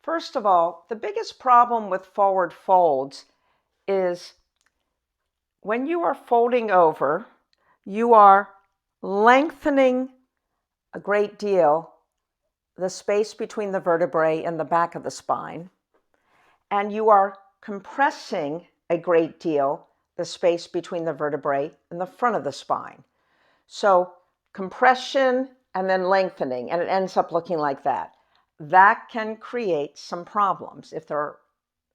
First of all, the biggest problem with forward folds is when you are folding over, you are lengthening a great deal the space between the vertebrae and the back of the spine, and you are compressing a great deal the space between the vertebrae and the front of the spine. So compression and then lengthening, and it ends up looking like that. That can create some problems,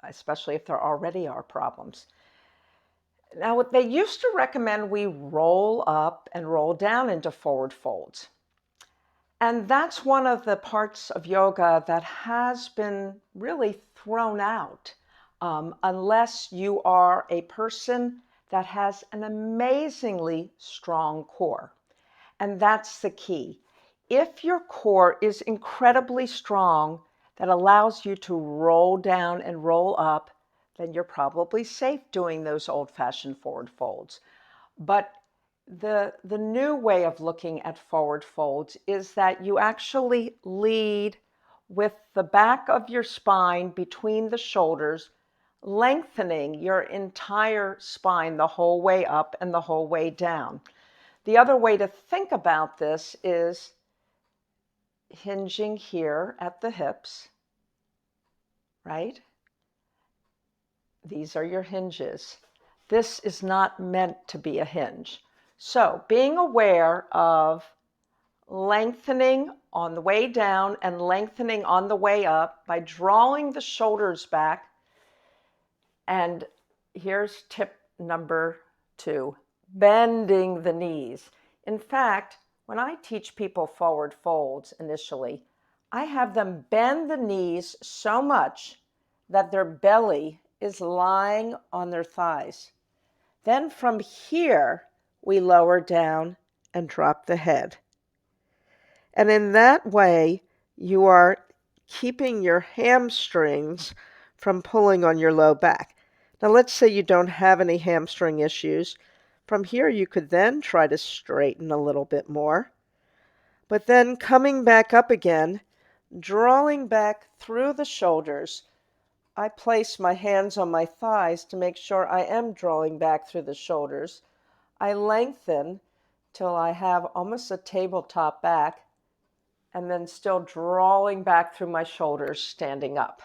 especially if there already are problems. Now, they used to recommend we roll up and roll down into forward folds. And that's one of the parts of yoga that has been really thrown out, unless you are a person that has an amazingly strong core. And that's the key. If your core is incredibly strong, that allows you to roll down and roll up, then you're probably safe doing those old-fashioned forward folds. But the new way of looking at forward folds is that you actually lead with the back of your spine between the shoulders, lengthening your entire spine the whole way up and the whole way down. The other way to think about this is hinging here at the hips, right? These are your hinges. This is not meant to be a hinge. So being aware of lengthening on the way down and lengthening on the way up by drawing the shoulders back. And here's tip number 2, bending the knees. In fact, when I teach people forward folds initially, I have them bend the knees so much that their belly is lying on their thighs. Then from here, we lower down and drop the head. And in that way, you are keeping your hamstrings from pulling on your low back. Now, let's say you don't have any hamstring issues. From here, you could then try to straighten a little bit more. But then coming back up again, drawing back through the shoulders, I place my hands on my thighs to make sure I am drawing back through the shoulders. I lengthen till I have almost a tabletop back, and then still drawing back through my shoulders, standing up.